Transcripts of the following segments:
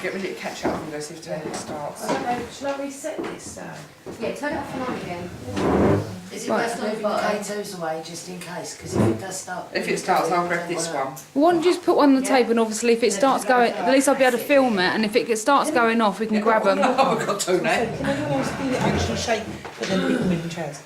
Get ready to catch up and go see if it starts. Shall I reset this though? Yeah, turn it off and on again. Is it worth moving potatoes away just in case? Because if it does start... If it starts, I'll grab this one. Why don't you just put one on the table, and obviously if it starts going, at least I'll be able to film it, and if it starts going off, we can grab them. Oh, we've got two now. Can anyone else feel it actually shake, but then people move in chairs?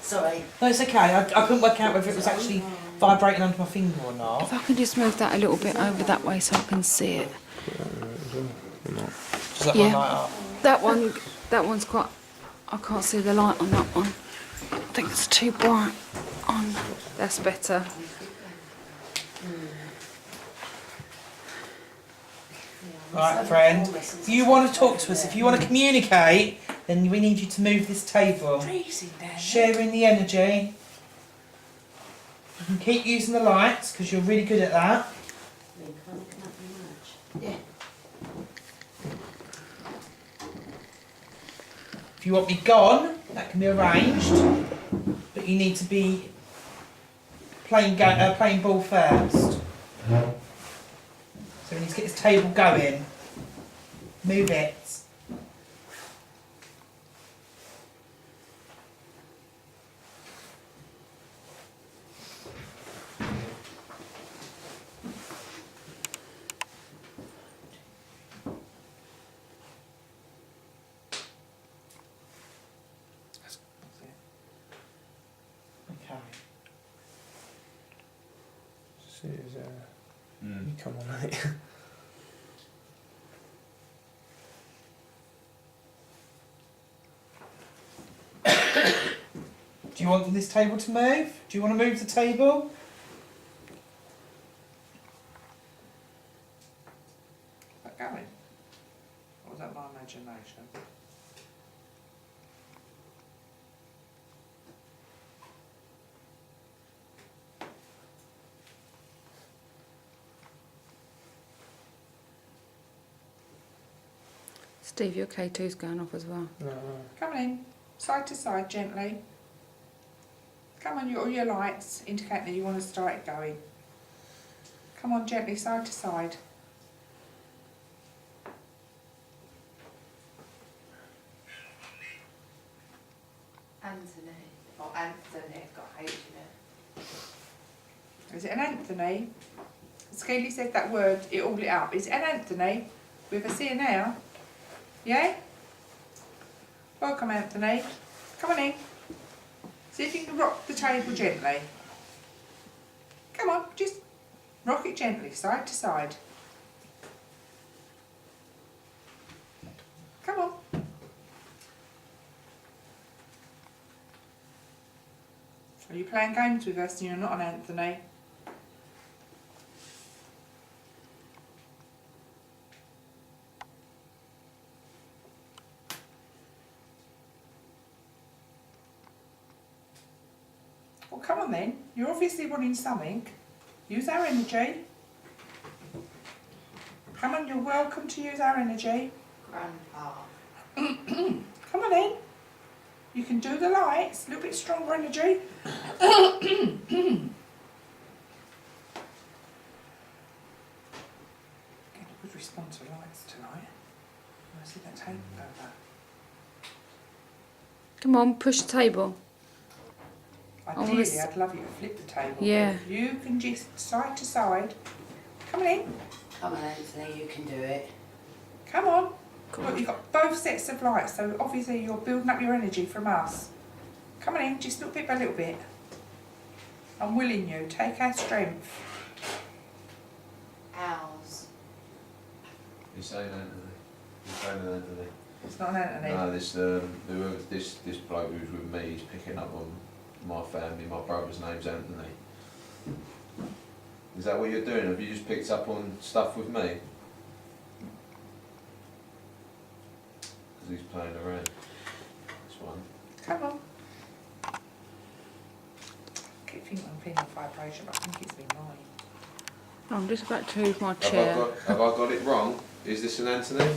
Sorry. No, it's okay. I couldn't work out whether it was actually vibrating under my finger or not. If I can just move that a little bit over that way so I can see it. Does that one light up? That one's quite, I can't see the light on that one. I think it's too bright on. That's better. Right, friend. If you want to talk to us, if you want to communicate, then we need you to move this table. Sharing the energy. You can keep using the lights because you're really good at that. Yeah. If you want me gone, that can be arranged, but you need to be playing ball first. So we need to get this table going. Move it. Okay. See, is you come on, mate. Do you want this table to move? Do you want to move the table? Is that going? Or was that my imagination? Steve, your K2's going off as well. No. Come on in, side to side, gently. Come on, all your lights indicate that you want to start it going. Come on, gently, side to side. Anthony. Or Anthony, got H in it. Is it an Anthony? Scaly said that word, it all lit up. Is it an Anthony? With a C now? Yeah? Welcome, Anthony. Come on in. See if you can rock the table gently. Come on, just rock it gently, side to side. Come on. Are you playing games with us and you're not an Anthony? Well, come on then. You're obviously wanting something. Use our energy. Come on, you're welcome to use our energy. Grandpa. Come on in. You can do the lights. A little bit stronger energy. Getting a good response to lights tonight. I see that table over. Come on, push the table. Ideally, I'd love you to flip the table. Yeah. You can just side to side. Come on in. Come on, Anthony, you can do it. Come on. Look, you've got both sets of lights, so obviously you're building up your energy from us. Come on in, just a little bit by little bit. I'm willing you. Take our strength. Ours. You're saying Anthony. You're saying Anthony. It's not an Anthony. No, this bloke who's with me, he's picking up on my family. My brother's name's Anthony. Is that what you're doing? Have you just picked up on stuff with me? Because he's playing around. This one. Come on. I keep thinking I'm feeling vibration, but I think it's been mine. I'm just about to move my chair. Have I got it wrong? Is this an Anthony?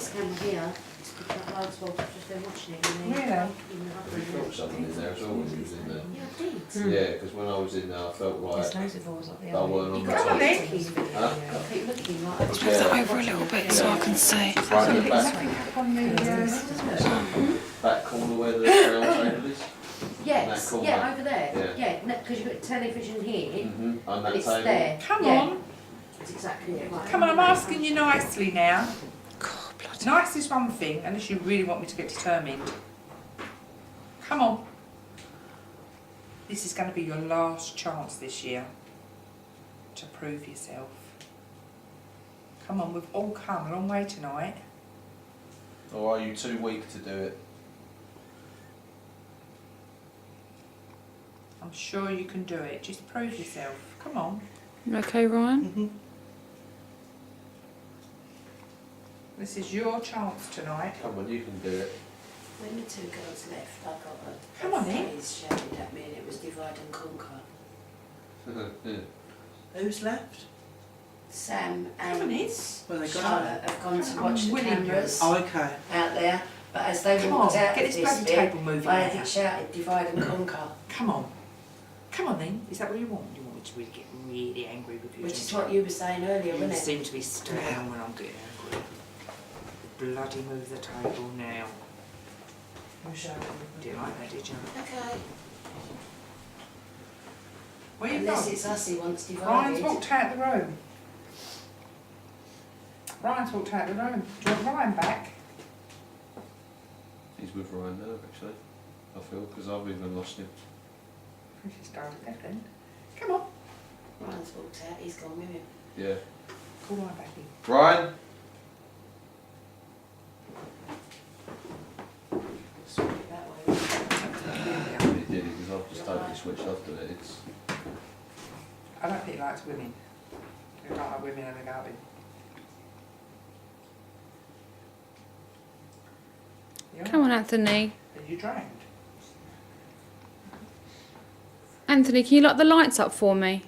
this camera here, it's picked up loads while I've just been watching it in the Really? in the Have you felt something in there as well when you was in there? Yeah, I did. Yeah, because when I was in there, I felt like There's loads of oars up there. I weren't on You the got top. to keep looking. Huh? Got to keep looking like Move that over a little bit so I can see. right at the back, Nothing up on the, back corner where the round table is. Yes, That corner. yeah, over there. Yeah. Yeah, because you've got television here, On and that it's table. there. come Yeah, on, it's exactly it. Right. come on, I'm asking you nicely now. God, bloody. Nice is one thing, unless you really want me to get determined. Come on. This is going to be your last chance this year to prove yourself. Come on, we've all come a long way tonight. Or are you too weak to do it? I'm sure you can do it. Just prove yourself. Come on. You okay, Ryan? Mm-hmm. This is your chance tonight. Come on, you can do it. When the two girls left, I got a Come on, then. phrase shouted at me, and it was divide and conquer. Who's left? Sam Come on, and in. Where they gone? Charlotte have gone to I'm watch the willing you. cameras Oh, okay. out there, but as they Come walked on, out get of this this bloody bit, table moving I had now. it shouted divide and conquer, Come on. Come on then. Is that what you want? You want me to really get really angry with you? which is don't what you were saying earlier, you? wasn't You it? seem to be stern when I'm getting angry. Bloody move the table now. Didn't like that, did you? Okay. Where you Unless gone? it's us he wants Ryan's divided. walked out the room. Ryan's walked out the room. Do you want Ryan back? He's with Ryan now, actually. I feel, because I've even lost him. This is started then. Come on. Ryan's walked out, he's gone with him. Yeah. Call Ryan back in. Ryan? Swap it that way. He did it, because I've just totally switched off to it. It's... I don't think he likes women. He don't like women in the garden. Come on, Anthony. Are you drowned? Anthony, can you lock the lights up for me?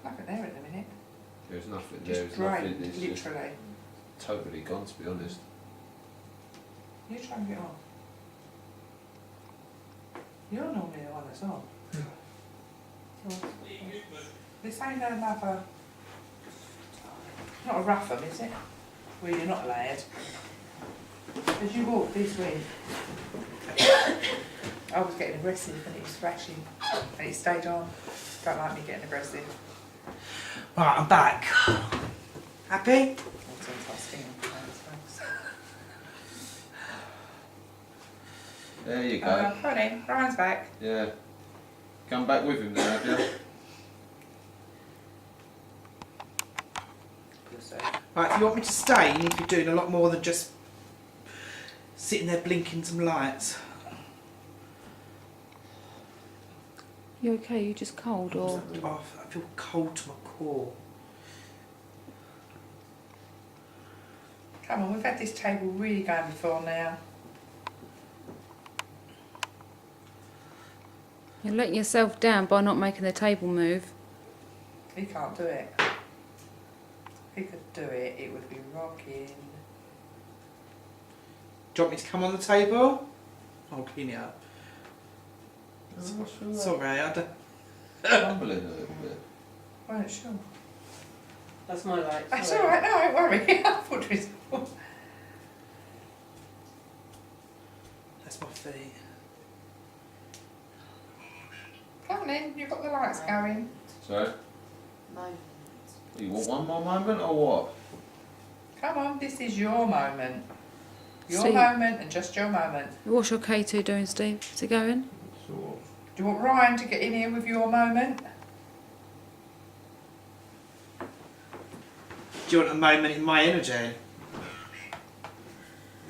Nothing there at the minute. There's nothing there, Just there's nothing, drained, it's just literally. totally gone, to be honest. You try and get on. You're normally the one that's on. So, this ain't another... Not a rough one, is it? Well, you're not allowed. As you walk this way, I was getting aggressive and it was scratching and it stayed on. Don't like me getting aggressive. Right, I'm back. Happy? That's interesting. There you go. Come on in, Ryan's back. Yeah. Come back with him then, have you? Right, if you want me to stay, you need to be doing a lot more than just sitting there blinking some lights. You okay? You just cold or? Oh, I feel cold to my core. Come on, we've had this table really going before now. You're letting yourself down by not making the table move. He can't do it. If he could do it, it would be rocking. Do you want me to come on the table? I'll clean it up. Oh, Sorry, I don't... Rumbling a little bit. Right, sure. That's my light. That's alright, no, don't worry. I thought it was... That's my feet. Come on in, you've got the lights going. So, Moment. you want one more moment or what? Come on, this is your moment. Your Steve. moment and just your moment. What's your K2 doing, Steve? Is it going? Sort Do you want Ryan to get in here with your moment? Do you want a moment in my energy?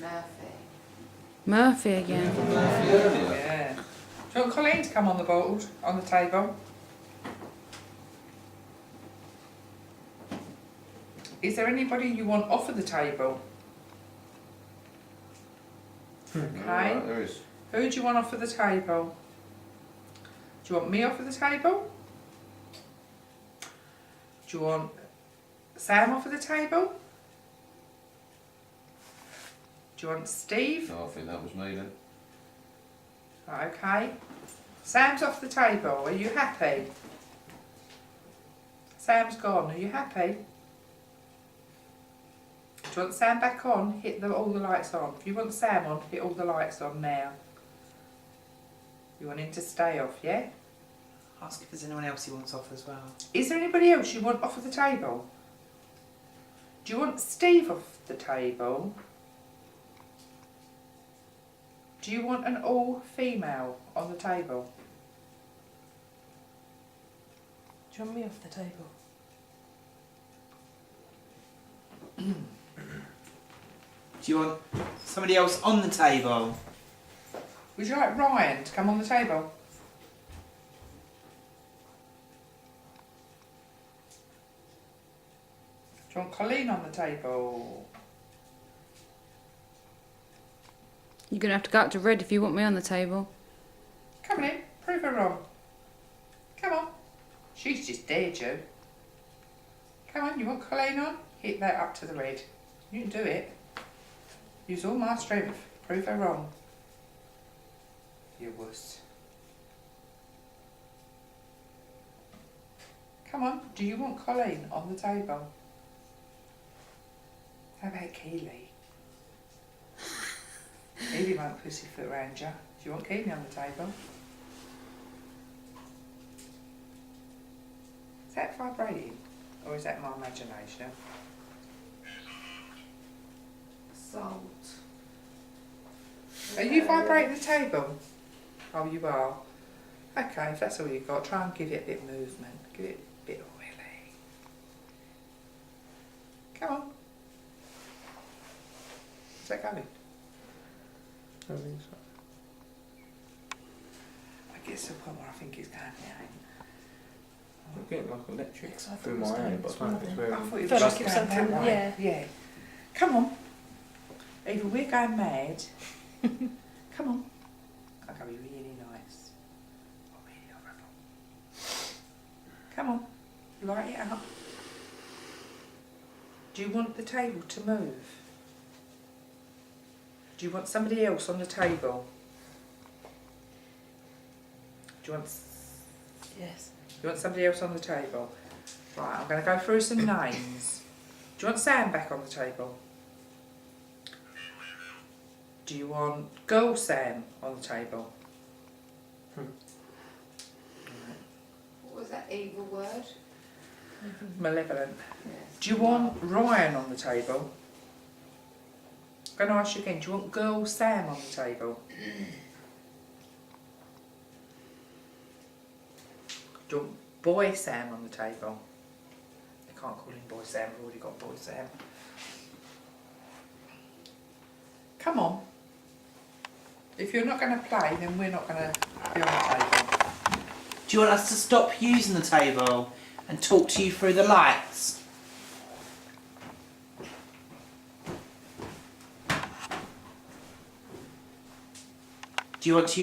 Murphy. Murphy again. Yeah. Do you want Colleen to come on the board, on the table? Is there anybody you want off of the table? Okay. Right, there is. Who do you want off of the table? Do you want me off of the table? Do you want Sam off of the table? Do you want Steve? No, I think that was me then. Right, okay. Sam's off the table. Are you happy? Sam's gone. Are you happy? Do you want Sam back on? Hit all the lights on. If you want Sam on, hit all the lights on now. You want him to stay off, yeah? Ask if there's anyone else he wants off as well. Is there anybody else you want off of the table? Do you want Steve off the table? Do you want an all-female on the table? Do you want me off the table? Do you want somebody else on the table? Would you like Ryan to come on the table? Do you want Colleen on the table? You're going to have to go up to red if you want me on the table. Come on in, prove her wrong. Come on. She's just dared you. Come on, you want Colleen on? Hit that up to the red. You can do it. Use all my strength. Prove her wrong. You wuss. Come on, do you want Colleen on the table? How about Keely? Keely won't pussyfoot around you. Do you want Keely on the table? Is that vibrating? Or is that my imagination? Salt. Are you vibrating the table? Oh, you are. Okay, if that's all you've got, try and give it a bit of movement. Give it a bit of oily. Come on. Is that going? I think so. I get to a point where I think it's going now. I'm getting like electric Yes, I thought through it was my going hand, but I this don't know if it's morning. where I thought it Felt was like just it was going that something, way. Yeah. Come on. Either we're going mad. Come on. I'm going to be really nice. Or really horrible. Come on. Light it up. Do you want the table to move? Do you want somebody else on the table? Do you want... Yes. You want somebody else on the table? Right, I'm going to go through some names. Do you want Sam back on the table? Do you want girl Sam on the table? What was that evil word? Malevolent. Yes. Do you want Ryan on the table? I'm going to ask you again, do you want girl Sam on the table? Do you want boy Sam on the table? I can't call him boy Sam, we've already got boy Sam. Come on. If you're not going to play, then we're not going to be on the table. Do you want us to stop using the table and talk to you through the lights? Do you want to